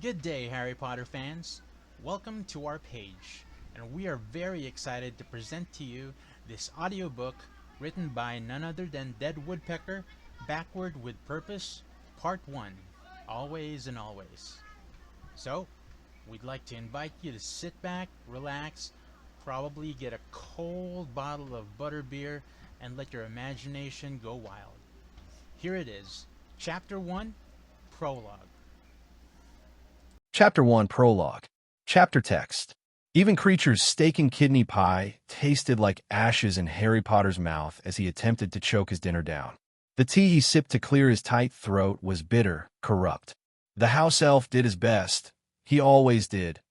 Good day, Harry Potter fans. Welcome to our page, and we are very excited to present to you this audiobook written by none other than Dead Woodpecker, Backward with Purpose, Part 1, Always and Always. So, we'd like to invite you to sit back, relax, probably get a cold bottle of butterbeer, and let your imagination go wild. Here it is, Chapter 1, Prologue. Chapter 1 Prologue. Chapter Text. Even Creature's steak and kidney pie tasted like ashes in Harry Potter's mouth as he attempted to choke his dinner down. The tea he sipped to clear his tight throat was bitter, corrupt. The house elf did his best. He always did,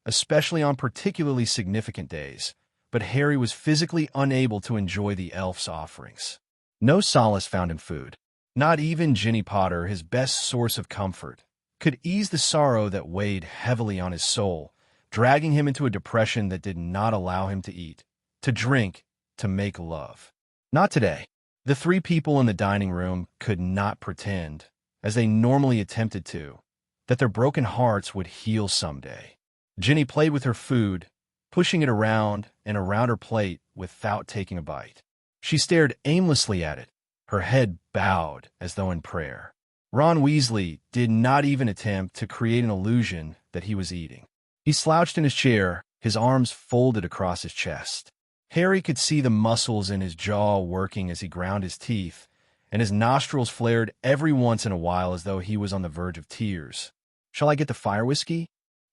especially on particularly significant days, but Harry was physically unable to enjoy the elf's offerings. No solace found in food. Not even Ginny Potter, his best source of comfort, could ease the sorrow that weighed heavily on his soul, dragging him into a depression that did not allow him to eat, to drink, to make love. Not today. The three people in the dining room could not pretend, as they normally attempted to, that their broken hearts would heal someday. Ginny played with her food, pushing it around and around her plate without taking a bite. She stared aimlessly at it, her head bowed as though in prayer. Ron Weasley did not even attempt to create an illusion that he was eating. He slouched in his chair, his arms folded across his chest. Harry could see the muscles in his jaw working as he ground his teeth, and his nostrils flared every once in a while as though he was on the verge of tears. "Shall I get the fire whiskey?"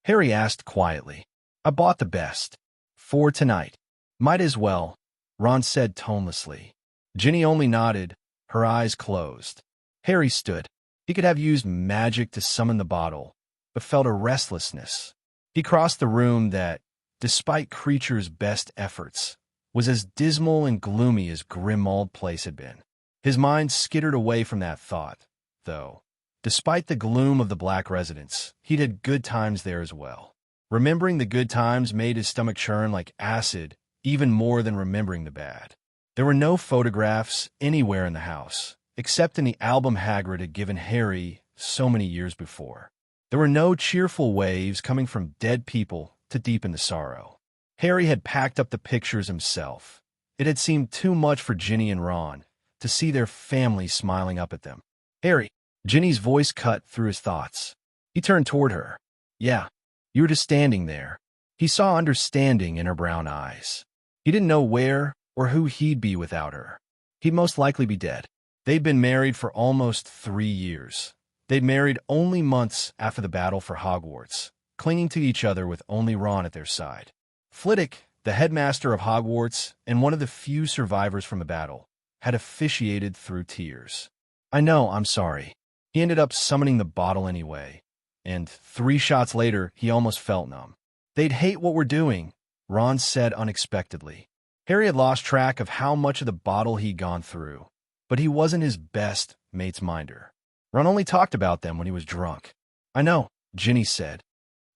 Harry asked quietly. "I bought the best. For tonight." "Might as well," Ron said tonelessly. Ginny only nodded, her eyes closed. Harry stood. He could have used magic to summon the bottle, but felt a restlessness. He crossed the room that, despite Creature's best efforts, was as dismal and gloomy as Grimmauld Place had been. His mind skittered away from that thought, though. Despite the gloom of the Black residence, he'd had good times there as well. Remembering the good times made his stomach churn like acid, even more than remembering the bad. There were no photographs anywhere in the house, except in the album Hagrid had given Harry so many years before. There were no cheerful waves coming from dead people to deepen the sorrow. Harry had packed up the pictures himself. It had seemed too much for Ginny and Ron to see their family smiling up at them. "Harry," Ginny's voice cut through his thoughts. He turned toward her. "Yeah, you were just standing there." He saw understanding in her brown eyes. He didn't know where or who he'd be without her. He'd most likely be dead. They'd been married for almost 3 years. They'd married only months after the battle for Hogwarts, clinging to each other with only Ron at their side. Flitwick, the headmaster of Hogwarts and one of the few survivors from the battle, had officiated through tears. "I know, I'm sorry." He ended up summoning the bottle anyway, and 3 shots later, he almost felt numb. "They'd hate what we're doing," Ron said unexpectedly. Harry had lost track of how much of the bottle he'd gone through, but he wasn't his best mate's minder. Ron only talked about them when he was drunk. "I know," Ginny said,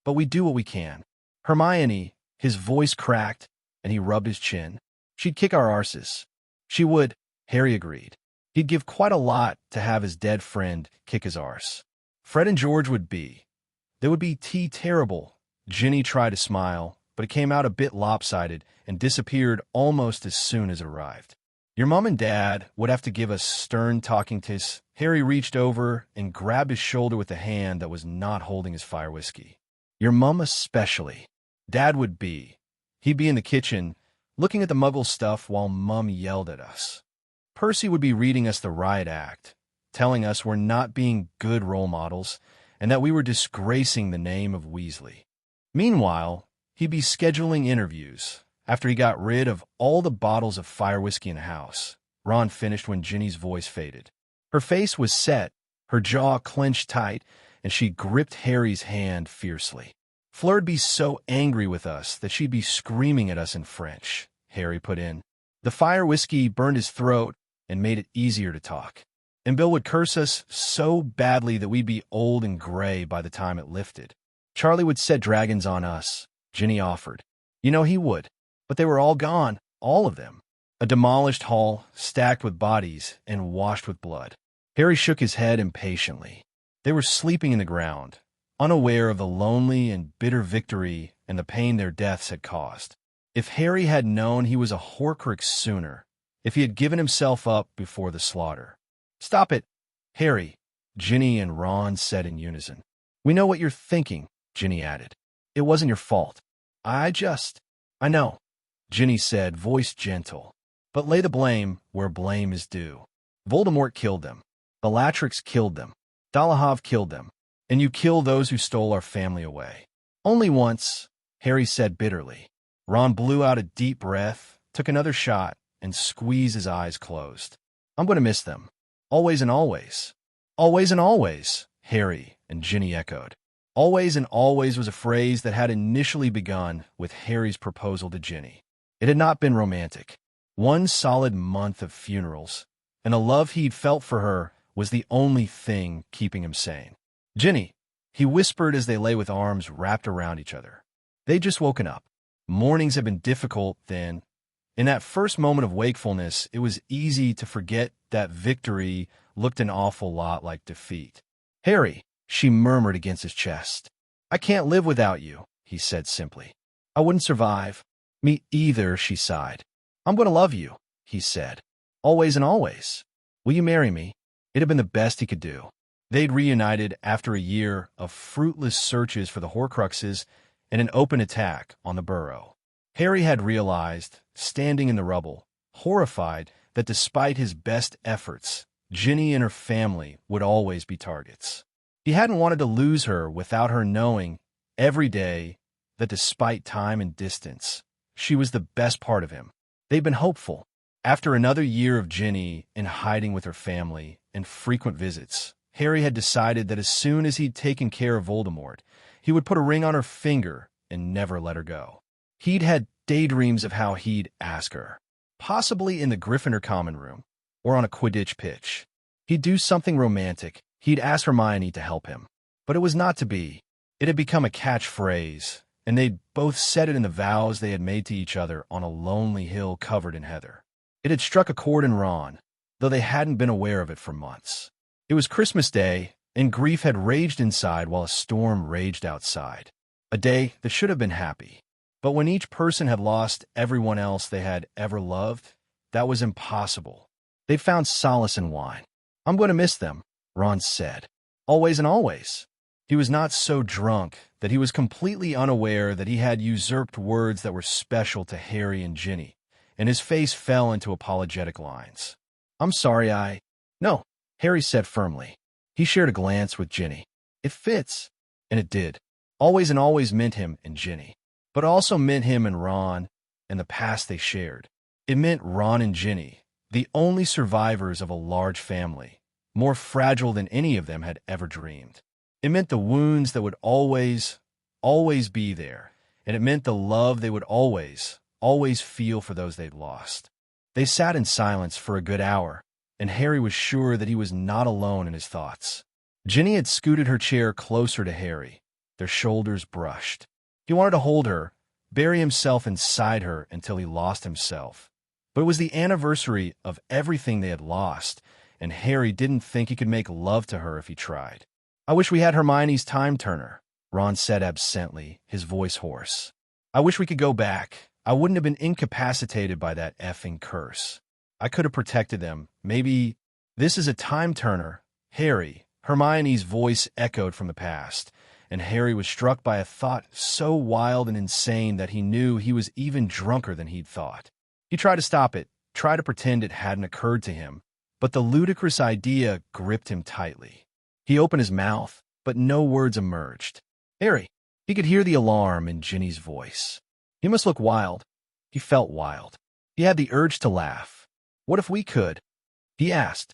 "but we do what we can." Hermione, his voice cracked, and he rubbed his chin. "She'd kick our arses." "She would," Harry agreed. He'd give quite a lot to have his dead friend kick his arse. Fred and George would be. They would be terrible. Ginny tried to smile, but it came out a bit lopsided and disappeared almost as soon as it arrived. "Your mom and dad would have to give us stern talking tis." Harry reached over and grabbed his shoulder with a hand that was not holding his fire whiskey. "Your mum especially." Dad would be. He'd be in the kitchen, looking at the Muggle stuff while Mum yelled at us. Percy would be reading us the riot act, telling us we're not being good role models and that we were disgracing the name of Weasley. Meanwhile, he'd be scheduling interviews. After he got rid of all the bottles of fire whiskey in the house, Ron finished when Ginny's voice faded. Her face was set, her jaw clenched tight, and she gripped Harry's hand fiercely. "Fleur'd be so angry with us that she'd be screaming at us in French," Harry put in. The fire whiskey burned his throat and made it easier to talk. "And Bill would curse us so badly that we'd be old and gray by the time it lifted. Charlie would set dragons on us," Ginny offered. "You know he would. But they were all gone, all of them. A demolished hall, stacked with bodies and washed with blood." Harry shook his head impatiently. They were sleeping in the ground. unaware of the lonely and bitter victory and the pain their deaths had caused. If Harry had known he was a Horcrux sooner, if he had given himself up before the slaughter. "Stop it, Harry," Ginny and Ron said in unison. "We know what you're thinking," Ginny added. "It wasn't your fault. I know," Ginny said, voice gentle. "But lay the blame where blame is due. Voldemort killed them. Bellatrix killed them. Dolohov killed them. And you kill those who stole our family away." "Only once," Harry said bitterly. Ron blew out a deep breath, took another shot, and squeezed his eyes closed. "I'm going to miss them. Always and always." "Always and always," Harry and Ginny echoed. Always and always was a phrase that had initially begun with Harry's proposal to Ginny. It had not been romantic. One solid month of funerals, and the love he'd felt for her was the only thing keeping him sane. "Ginny," he whispered as they lay with arms wrapped around each other. They'd just woken up. Mornings had been difficult then. In that first moment of wakefulness, it was easy to forget that victory looked an awful lot like defeat. "Harry," she murmured against his chest. "I can't live without you," he said simply. "I wouldn't survive." "Me either," she sighed. "I'm going to love you," he said. "Always and always. Will you marry me?" It had been the best he could do. They'd reunited after a year of fruitless searches for the Horcruxes and an open attack on the Burrow. Harry had realized, standing in the rubble, horrified, that despite his best efforts, Ginny and her family would always be targets. He hadn't wanted to lose her without her knowing every day that despite time and distance, she was the best part of him. They'd been hopeful. After another year of Ginny in hiding with her family and frequent visits, Harry had decided that as soon as he'd taken care of Voldemort, he would put a ring on her finger and never let her go. He'd had daydreams of how he'd ask her, possibly in the Gryffindor common room or on a Quidditch pitch. He'd do something romantic. He'd ask Hermione to help him. But it was not to be. It had become a catchphrase, and they'd both said it in the vows they had made to each other on a lonely hill covered in heather. It had struck a chord in Ron, though they hadn't been aware of it for months. It was Christmas Day, and grief had raged inside while a storm raged outside. A day that should have been happy. But when each person had lost everyone else they had ever loved, that was impossible. They found solace in wine. "I'm going to miss them," Ron said. "Always and always." He was not so drunk that he was completely unaware that he had usurped words that were special to Harry and Ginny, and his face fell into apologetic lines. "I'm sorry, No," Harry said firmly. He shared a glance with Ginny. "It fits." And it did. Always and always meant him and Ginny, but also meant him and Ron and the past they shared. It meant Ron and Ginny, the only survivors of a large family, more fragile than any of them had ever dreamed. It meant the wounds that would always be there, and it meant the love they would always feel for those they'd lost. They sat in silence for a good hour, and Harry was sure that he was not alone in his thoughts. Ginny had scooted her chair closer to Harry. Their shoulders brushed. He wanted to hold her, bury himself inside her until he lost himself. But it was the anniversary of everything they had lost, and Harry didn't think he could make love to her if he tried. "I wish we had Hermione's time turner," Ron said absently, his voice hoarse. "I wish we could go back. I wouldn't have been incapacitated by that effing curse. I could have protected them. Maybe this is a time turner." "Harry," Hermione's voice echoed from the past, and Harry was struck by a thought so wild and insane that he knew he was even drunker than he'd thought. He tried to stop it, tried to pretend it hadn't occurred to him, but the ludicrous idea gripped him tightly. He opened his mouth, but no words emerged. "Harry!" He could hear the alarm in Ginny's voice. He must look wild. He felt wild. He had the urge to laugh. "What if we could?" he asked.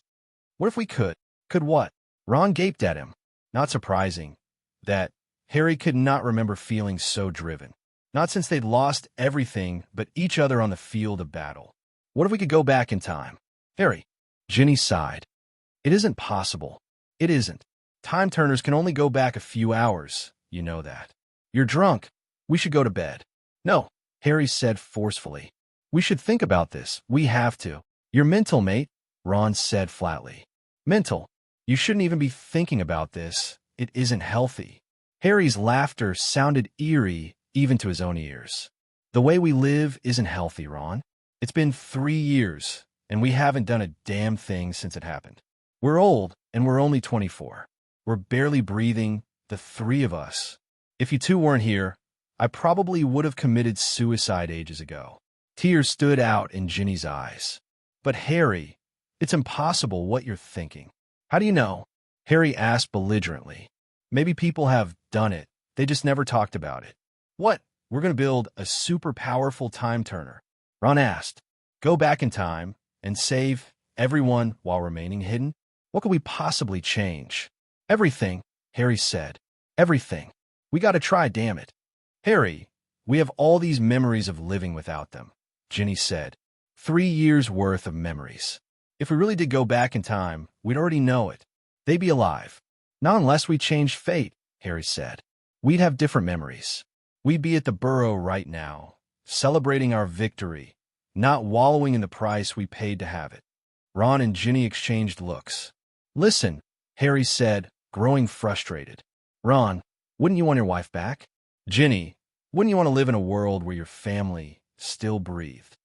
"What if we could?" "Could what?" Ron gaped at him. Not surprising that Harry could not remember feeling so driven. Not since they'd lost everything but each other on the field of battle. "What if we could go back in time?" "Harry!" Ginny sighed. "It isn't possible. It isn't. Time turners can only go back a few hours. You know that. You're drunk. We should go to bed." "No," Harry said forcefully. "We should think about this. We have to." "You're mental, mate," Ron said flatly. "Mental. You shouldn't even be thinking about this. It isn't healthy." Harry's laughter sounded eerie even to his own ears. The way we live isn't healthy, Ron. It's been 3 years, and we haven't done a damn thing since it happened. We're old, and we're only 24. We're barely breathing, the three of us. If you two weren't here, I probably would have committed suicide ages ago. Tears stood out in Ginny's eyes. But Harry, it's impossible what you're thinking. How do you know? Harry asked belligerently. Maybe people have done it. They just never talked about it. What? We're going to build a super powerful time turner. Ron asked. Go back in time and save everyone while remaining hidden? What could we possibly change? Everything, Harry said. Everything. We got to try, damn it. Harry, we have all these memories of living without them, Ginny said. 3 years' worth of memories. If we really did go back in time, we'd already know it. They'd be alive. Not unless we changed fate, Harry said. We'd have different memories. We'd be at the Burrow right now, celebrating our victory, not wallowing in the price we paid to have it. Ron and Ginny exchanged looks. Listen, Harry said, growing frustrated. Ron, wouldn't you want your wife back? Ginny, wouldn't you want to live in a world where your family still breathed?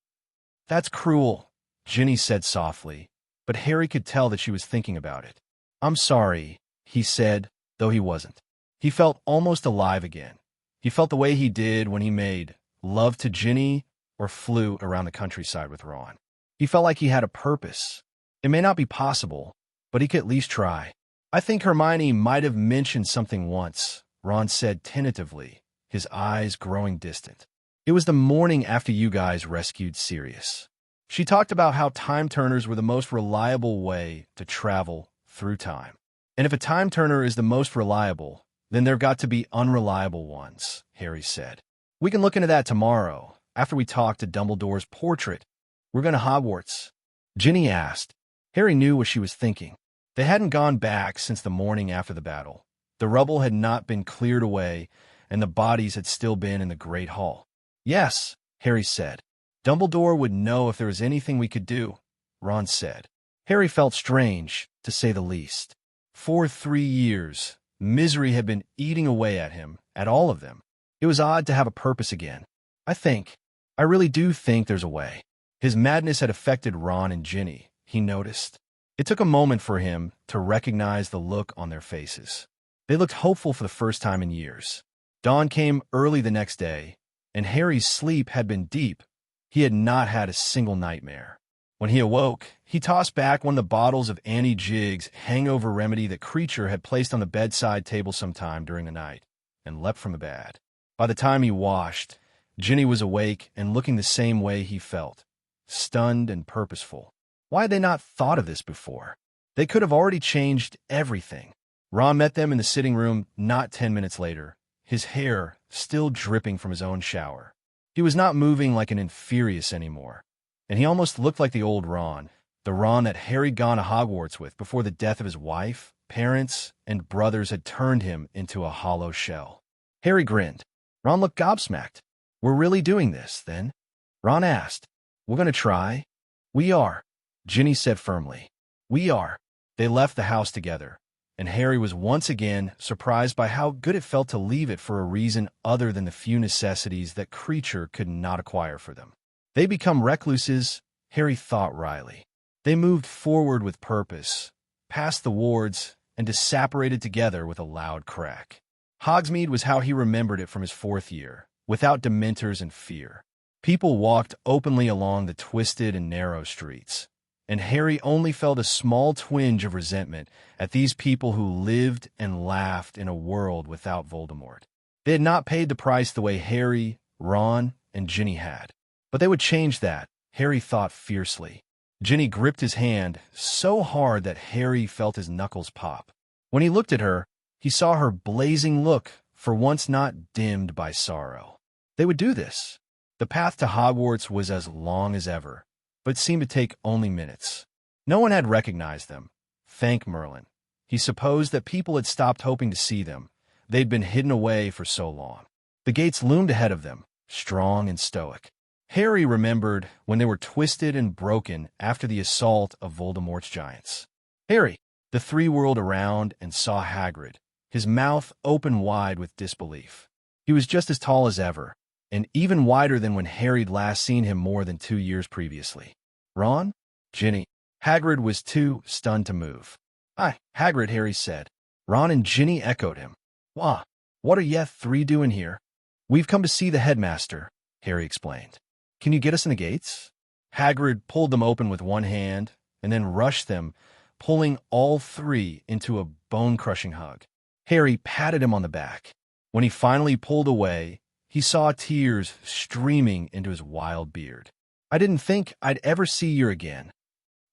That's cruel, Ginny said softly, but Harry could tell that she was thinking about it. I'm sorry, he said, though he wasn't. He felt almost alive again. He felt the way he did when he made love to Ginny or flew around the countryside with Ron. He felt like he had a purpose. It may not be possible, but he could at least try. I think Hermione might have mentioned something once, Ron said tentatively, his eyes growing distant. It was the morning after you guys rescued Sirius. She talked about how time turners were the most reliable way to travel through time. And if a time turner is the most reliable, then there've got to be unreliable ones, Harry said. We can look into that tomorrow, after we talk to Dumbledore's portrait. We're going to Hogwarts. Ginny asked. Harry knew what she was thinking. They hadn't gone back since the morning after the battle. The rubble had not been cleared away, and the bodies had still been in the Great Hall. Yes, Harry said. Dumbledore would know if there was anything we could do, Ron said. Harry felt strange, to say the least. For 3 years, misery had been eating away at him, at all of them. It was odd to have a purpose again. I really do think there's a way. His madness had affected Ron and Ginny, he noticed. It took a moment for him to recognize the look on their faces. They looked hopeful for the first time in years. Dawn came early the next day, and Harry's sleep had been deep. He had not had a single nightmare. When he awoke, he tossed back one of the bottles of Annie Jigg's hangover remedy that Creature had placed on the bedside table sometime during the night, and leapt from the bed. By the time he washed, Ginny was awake and looking the same way he felt, stunned and purposeful. Why had they not thought of this before? They could have already changed everything. Ron met them in the sitting room not 10 minutes later, his hair still dripping from his own shower. He was not moving like an Inferius anymore, and he almost looked like the old Ron, the Ron that Harry'd gone to Hogwarts with before the death of his wife, parents, and brothers had turned him into a hollow shell. Harry grinned. Ron looked gobsmacked. We're really doing this, then? Ron asked. We're going to try? We are, Ginny said firmly. We are. They left the house together, and Harry was once again surprised by how good it felt to leave it for a reason other than the few necessities that Creature could not acquire for them. They become recluses, Harry thought wryly. They moved forward with purpose, past the wards, and disapparated together with a loud crack. Hogsmeade was how he remembered it from his 4th year, without Dementors and fear. People walked openly along the twisted and narrow streets, and Harry only felt a small twinge of resentment at these people who lived and laughed in a world without Voldemort. They had not paid the price the way Harry, Ron, and Ginny had. But they would change that, Harry thought fiercely. Ginny gripped his hand so hard that Harry felt his knuckles pop. When he looked at her, he saw her blazing look, for once not dimmed by sorrow. They would do this. The path to Hogwarts was as long as ever, but seemed to take only minutes. No one had recognized them. Thank Merlin. He supposed that people had stopped hoping to see them. They'd been hidden away for so long. The gates loomed ahead of them, strong and stoic. Harry remembered when they were twisted and broken after the assault of Voldemort's giants. Harry, the three whirled around and saw Hagrid, his mouth open wide with disbelief. He was just as tall as ever, and even wider than when Harry'd last seen him more than 2 years previously. "Ron? Ginny." Hagrid was too stunned to move. "Hi, Hagrid," Harry said. Ron and Ginny echoed him. "Wah, what are ye three doing here?" "We've come to see the headmaster," Harry explained. "Can you get us in the gates?" Hagrid pulled them open with one hand and then rushed them, pulling all three into a bone-crushing hug. Harry patted him on the back. When he finally pulled away, he saw tears streaming into his wild beard. "I didn't think I'd ever see you again."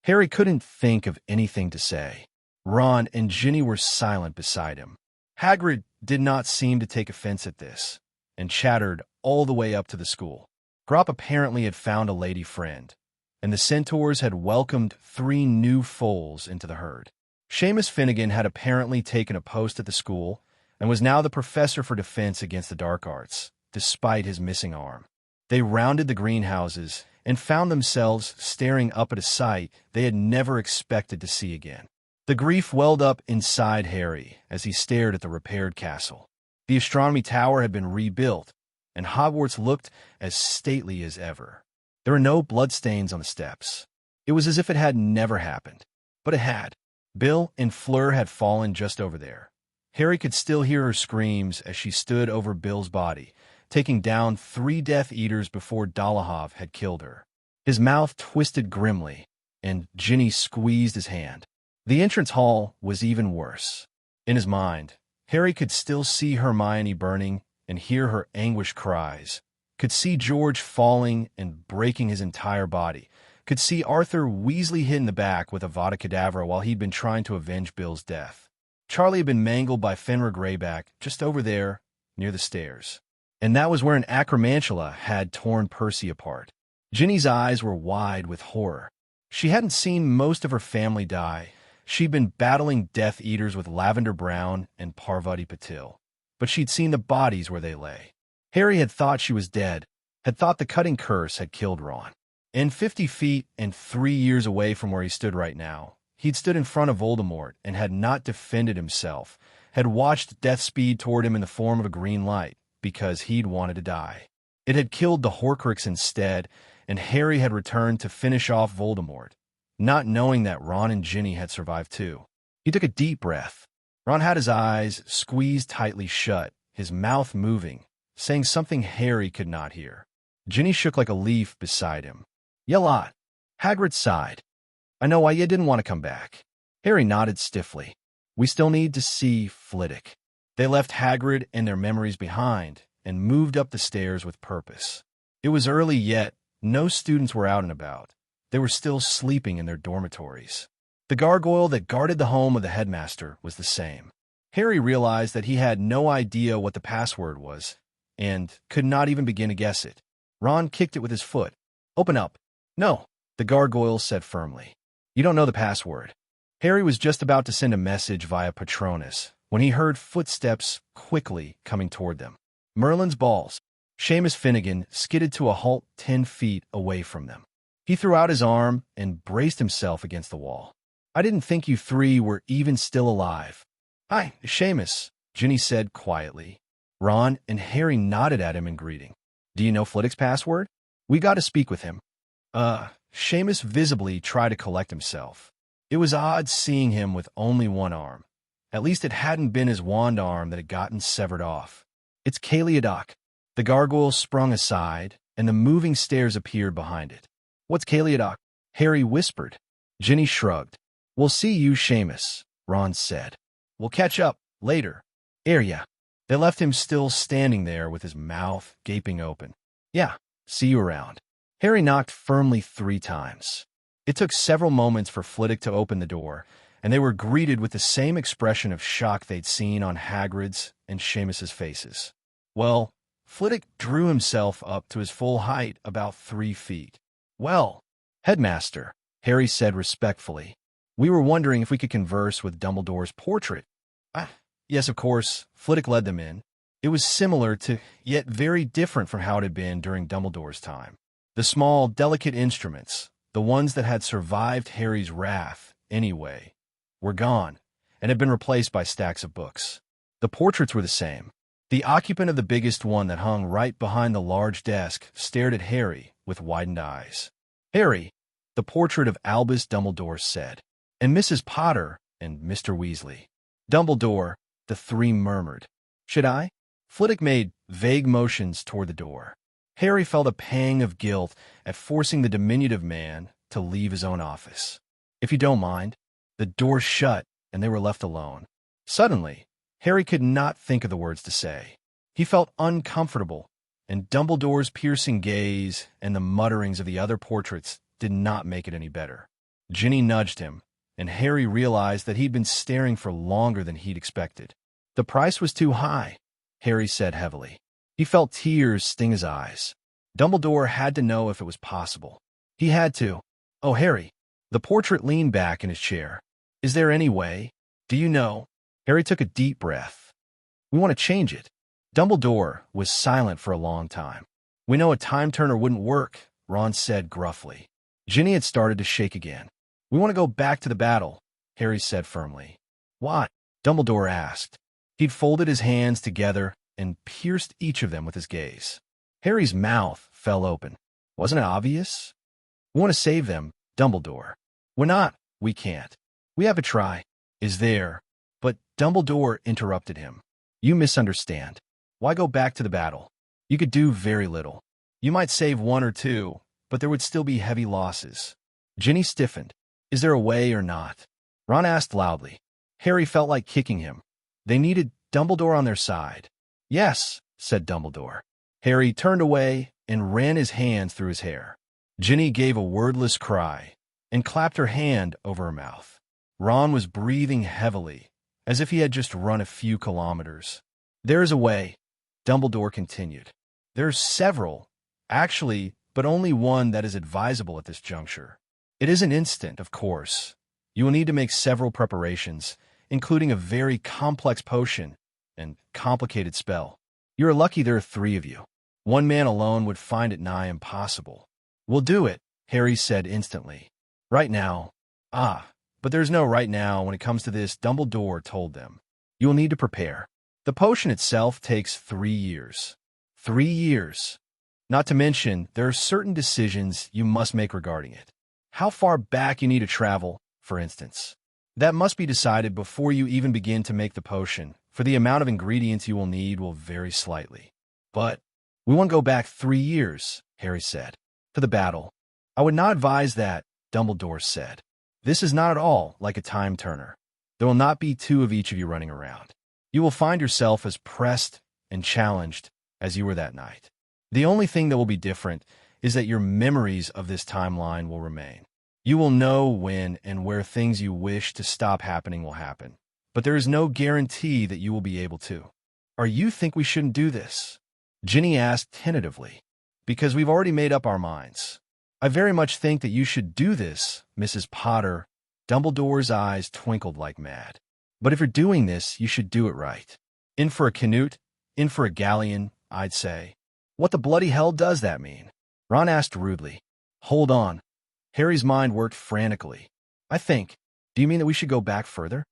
Harry couldn't think of anything to say. Ron and Ginny were silent beside him. Hagrid did not seem to take offense at this, and chattered all the way up to the school. Grop apparently had found a lady friend, and the Centaurs had welcomed 3 new foals into the herd. Seamus Finnegan had apparently taken a post at the school and was now the professor for defense against the dark arts, despite his missing arm. They rounded the greenhouses and found themselves staring up at a sight they had never expected to see again. The grief welled up inside Harry as he stared at the repaired castle. The astronomy tower had been rebuilt, and Hogwarts looked as stately as ever. There were no bloodstains on the steps. It was as if it had never happened. But it had. Bill and Fleur had fallen just over there. Harry could still hear her screams as she stood over Bill's body, taking down 3 Death Eaters before Dolohov had killed her. His mouth twisted grimly, and Ginny squeezed his hand. The entrance hall was even worse. In his mind, Harry could still see Hermione burning and hear her anguished cries, could see George falling and breaking his entire body, could see Arthur Weasley hit in the back with Avada Kedavra while he'd been trying to avenge Bill's death. Charlie had been mangled by Fenrir Greyback just over there, near the stairs. And that was where an Acromantula had torn Percy apart. Ginny's eyes were wide with horror. She hadn't seen most of her family die. She'd been battling Death Eaters with Lavender Brown and Parvati Patil, but she'd seen the bodies where they lay. Harry had thought she was dead, had thought the cutting curse had killed Ron. And 50 feet and 3 years away from where he stood right now, he'd stood in front of Voldemort and had not defended himself, had watched death speed toward him in the form of a green light because he'd wanted to die. It had killed the Horcrux instead, and Harry had returned to finish off Voldemort, not knowing that Ron and Ginny had survived too. He took a deep breath. Ron had his eyes squeezed tightly shut, his mouth moving, saying something Harry could not hear. Ginny shook like a leaf beside him. "Ye lot." Hagrid sighed. "I know why you didn't want to come back." Harry nodded stiffly. "We still need to see Flitwick." They left Hagrid and their memories behind and moved up the stairs with purpose. It was early yet no students were out and about. They were still sleeping in their dormitories. The gargoyle that guarded the home of the headmaster was the same. Harry realized that he had no idea what the password was and could not even begin to guess it. Ron kicked it with his foot. "Open up." "No," the gargoyle said firmly. "You don't know the password." Harry was just about to send a message via Patronus when he heard footsteps quickly coming toward them. Merlin's balls. Seamus Finnegan skidded to a halt 10 feet away from them. He threw out his arm and braced himself against the wall. "I didn't think you 3 were even still alive." "Hi, Seamus," Ginny said quietly. Ron and Harry nodded at him in greeting. "Do you know Flitwick's password? We got to speak with him." Seamus visibly tried to collect himself. It was odd seeing him with only one arm. At least it hadn't been his wand arm that had gotten severed off. "It's Caeliodoc." The gargoyle sprung aside, and the moving stairs appeared behind it. "What's Caeliodoc?" Harry whispered. Ginny shrugged. "We'll see you, Seamus," Ron said. "We'll catch up later." "Ya." They left him still standing there with his mouth gaping open. "Yeah, see you around." Harry knocked firmly 3 times. It took several moments for Flitwick to open the door, and they were greeted with the same expression of shock they'd seen on Hagrid's and Seamus's faces. Well, Flitwick drew himself up to his full height, about 3 feet. "Well, Headmaster," Harry said respectfully, "we were wondering if we could converse with Dumbledore's portrait." Yes, of course." Flitwick led them in. It was similar to, yet very different from how it had been during Dumbledore's time. The small, delicate instruments, the ones that had survived Harry's wrath anyway, were gone and had been replaced by stacks of books. The portraits were the same. The occupant of the biggest one that hung right behind the large desk stared at Harry with widened eyes. "Harry," the portrait of Albus Dumbledore said, "and Mrs. Potter and Mr. Weasley." "Dumbledore," the three murmured. "Should I?" Flitwick made vague motions toward the door. Harry felt a pang of guilt at forcing the diminutive man to leave his own office. "If you don't mind." The door shut, and they were left alone. Suddenly, Harry could not think of the words to say. He felt uncomfortable, and Dumbledore's piercing gaze and the mutterings of the other portraits did not make it any better. Ginny nudged him, and Harry realized that he'd been staring for longer than he'd expected. "The price was too high," Harry said heavily. He felt tears sting his eyes. Dumbledore had to know if it was possible. He had to. "Oh, Harry." The portrait leaned back in his chair. "Is there any way? Do you know?" Harry took a deep breath. "We want to change it." Dumbledore was silent for a long time. "We know a time turner wouldn't work," Ron said gruffly. Ginny had started to shake again. "We want to go back to the battle," Harry said firmly. "Why?" Dumbledore asked. He'd folded his hands together and pierced each of them with his gaze. Harry's mouth fell open. "Wasn't it obvious?" "We want to save them, Dumbledore." "We're not. We can't. We have a try." "Is there?" But Dumbledore interrupted him. "You misunderstand. Why go back to the battle? You could do very little. You might save one or two, but there would still be heavy losses." Ginny stiffened. "Is there a way or not?" Ron asked loudly. Harry felt like kicking him. They needed Dumbledore on their side. "Yes," said Dumbledore. Harry turned away and ran his hands through his hair. Ginny gave a wordless cry and clapped her hand over her mouth. Ron was breathing heavily, as if he had just run a few kilometers. "There is a way," Dumbledore continued. "There are several, actually, but only one that is advisable at this juncture. It isn't instant, of course. You will need to make several preparations, including a very complex potion and complicated spell. You are lucky there are three of you. One man alone would find it nigh impossible." "We'll do it," Harry said instantly. "Right now." "Ah, but there's no right now when it comes to this," Dumbledore told them. "You will need to prepare. The potion itself takes 3 years. 3 years. Not to mention, there are certain decisions you must make regarding it. How far back you need to travel, for instance. That must be decided before you even begin to make the potion, for the amount of ingredients you will need will vary slightly. But we won't go back 3 years," Harry said. "To the battle." "I would not advise that," Dumbledore said. "This is not at all like a time turner. There will not be two of each of you running around. You will find yourself as pressed and challenged as you were that night. The only thing that will be different is that your memories of this timeline will remain. You will know when and where things you wish to stop happening will happen, but there is no guarantee that you will be able to." "Or you think we shouldn't do this?" Ginny asked tentatively. "Because we've already made up our minds. I very much think that you should do this, Mrs. Potter." Dumbledore's eyes twinkled like mad. "But if you're doing this, you should do it right. In for a Canute, in for a galleon, I'd say." "What the bloody hell does that mean?" Ron asked rudely. "Hold on." Harry's mind worked frantically. "I think. Do you mean that we should go back further?"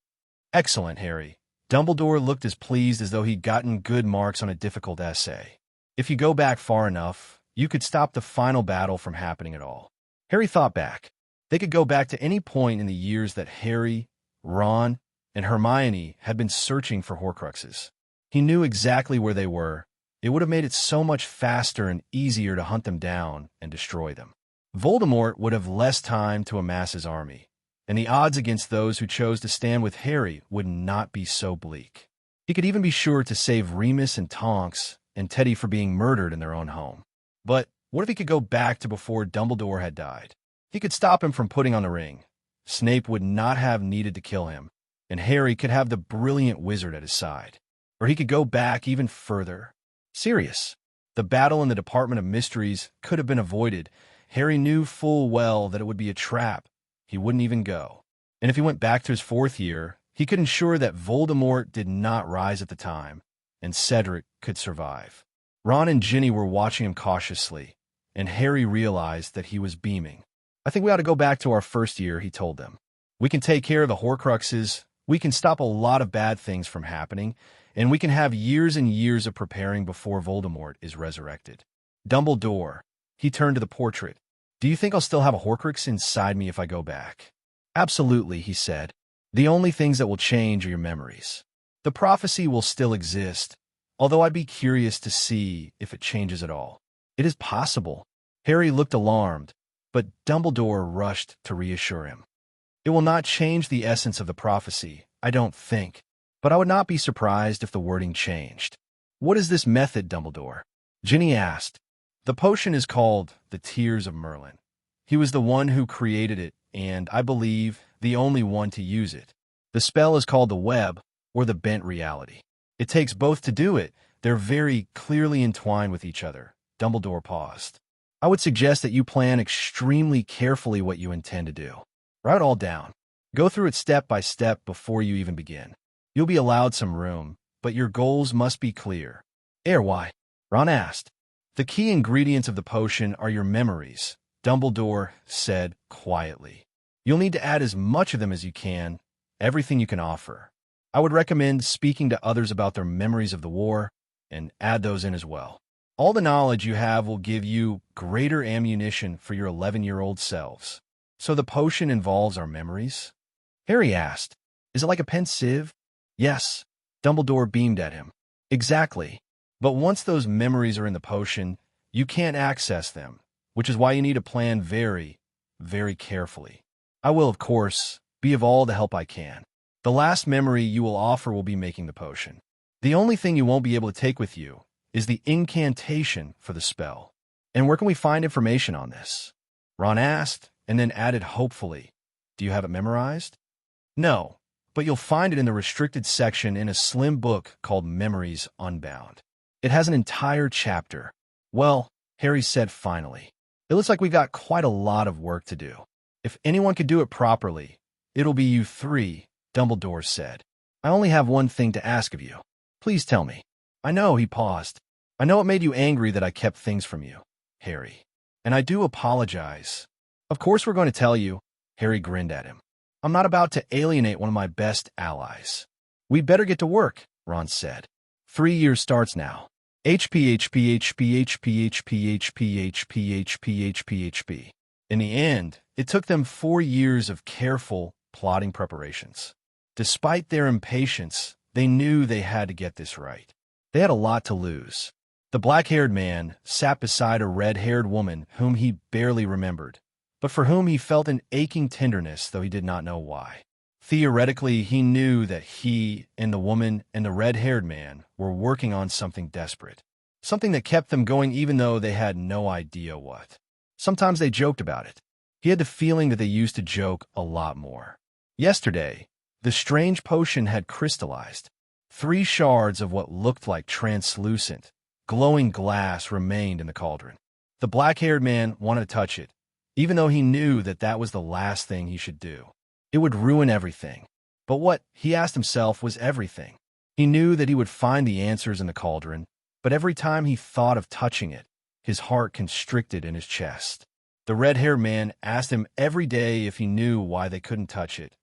"Excellent, Harry." Dumbledore looked as pleased as though he'd gotten good marks on a difficult essay. "If you go back far enough, you could stop the final battle from happening at all." Harry thought back. They could go back to any point in the years that Harry, Ron, and Hermione had been searching for Horcruxes. He knew exactly where they were. It would have made it so much faster and easier to hunt them down and destroy them. Voldemort would have less time to amass his army, and the odds against those who chose to stand with Harry would not be so bleak. He could even be sure to save Remus and Tonks and Teddy from being murdered in their own home. But what if he could go back to before Dumbledore had died? He could stop him from putting on the ring. Snape would not have needed to kill him, and Harry could have the brilliant wizard at his side. Or he could go back even further. Sirius. The battle in the Department of Mysteries could have been avoided. Harry knew full well that it would be a trap. He wouldn't even go. And if he went back to his 4th year, he could ensure that Voldemort did not rise at the time, and Cedric could survive. Ron and Ginny were watching him cautiously, and Harry realized that he was beaming. "I think we ought to go back to our 1st year," he told them. "We can take care of the Horcruxes, we can stop a lot of bad things from happening, and we can have years and years of preparing before Voldemort is resurrected. Dumbledore. He turned to the portrait. Do you think I'll still have a Horcrux inside me if I go back? Absolutely, he said. The only things that will change are your memories. The prophecy will still exist, although I'd be curious to see if it changes at all. It is possible. Harry looked alarmed, but Dumbledore rushed to reassure him. It will not change the essence of the prophecy, I don't think, but I would not be surprised if the wording changed. What is this method, Dumbledore? Ginny asked. The potion is called the Tears of Merlin. He was the one who created it, and, I believe, the only one to use it. The spell is called the Web, or the Bent Reality. It takes both to do it. They're very clearly entwined with each other. Dumbledore paused. I would suggest that you plan extremely carefully what you intend to do. Write it all down. Go through it step by step before you even begin. You'll be allowed some room, but your goals must be clear. Why? Ron asked. The key ingredients of the potion are your memories, Dumbledore said quietly. You'll need to add as much of them as you can, everything you can offer. I would recommend speaking to others about their memories of the war, and add those in as well. All the knowledge you have will give you greater ammunition for your 11-year-old selves. So the potion involves our memories? Harry asked. Is it like a pensieve? Yes. Dumbledore beamed at him. Exactly. But once those memories are in the potion, you can't access them, which is why you need to plan very, very carefully. I will, of course, be of all the help I can. The last memory you will offer will be making the potion. The only thing you won't be able to take with you is the incantation for the spell. And where can we find information on this? Ron asked, and then added hopefully, do you have it memorized? No, but you'll find it in the restricted section in a slim book called Memories Unbound. It has an entire chapter. Well, Harry said finally, it looks like we've got quite a lot of work to do. If anyone could do it properly, it'll be you three, Dumbledore said. I only have one thing to ask of you. Please tell me. I know, he paused. I know it made you angry that I kept things from you, Harry. And I do apologize. Of course we're going to tell you, Harry grinned at him. I'm not about to alienate one of my best allies. We'd better get to work, Ron said. 3 years starts now. HP. In the end, it took them 4 years of careful, plotting preparations. Despite their impatience, they knew they had to get this right. They had a lot to lose. The black-haired man sat beside a red-haired woman whom he barely remembered, but for whom he felt an aching tenderness, though he did not know why. Theoretically, he knew that he and the woman and the red-haired man were working on something desperate, something that kept them going even though they had no idea what. Sometimes they joked about it. He had the feeling that they used to joke a lot more. Yesterday, the strange potion had crystallized. 3 shards of what looked like translucent, glowing glass remained in the cauldron. The black-haired man wanted to touch it, even though he knew that that was the last thing he should do. It would ruin everything. But what, he asked himself, was everything? He knew that he would find the answers in the cauldron, but every time he thought of touching it, his heart constricted in his chest. The red-haired man asked him every day if he knew why they couldn't touch it,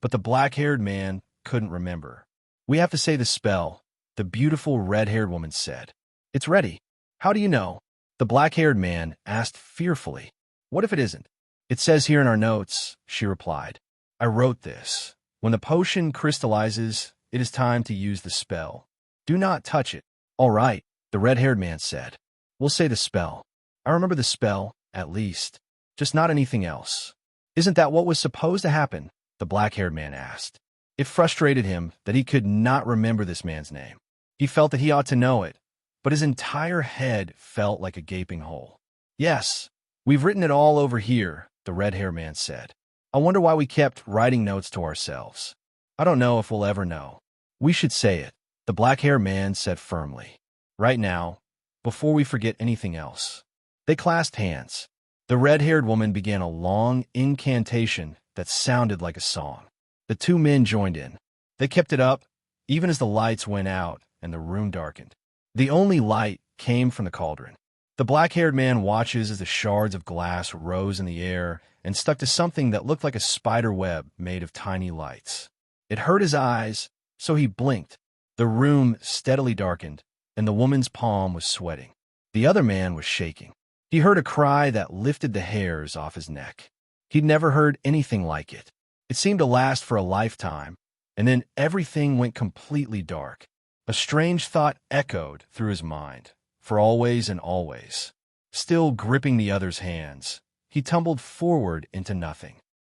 but the black-haired man couldn't remember. We have to say the spell, the beautiful red-haired woman said. It's ready. How do you know? The black-haired man asked fearfully. What if it isn't? It says here in our notes, she replied. I wrote this. When the potion crystallizes, it is time to use the spell. Do not touch it. All right, the red-haired man said. We'll say the spell. I remember the spell, at least. Just not anything else. Isn't that what was supposed to happen? The black-haired man asked. It frustrated him that he could not remember this man's name. He felt that he ought to know it, but his entire head felt like a gaping hole. Yes, we've written it all over here, the red-haired man said. I wonder why we kept writing notes to ourselves. I don't know if we'll ever know. We should say it, the black-haired man said firmly. Right now, before we forget anything else. They clasped hands. The red-haired woman began a long incantation that sounded like a song. The 2 men joined in. They kept it up, even as the lights went out and the room darkened. The only light came from the cauldron. The black-haired man watches as the shards of glass rose in the air and stuck to something that looked like a spider web made of tiny lights. It hurt his eyes, so he blinked. The room steadily darkened, and the woman's palm was sweating. The other man was shaking. He heard a cry that lifted the hairs off his neck. He'd never heard anything like it. It seemed to last for a lifetime, and then everything went completely dark. A strange thought echoed through his mind, for always and always. Still gripping the other's hands, he tumbled forward into nothing.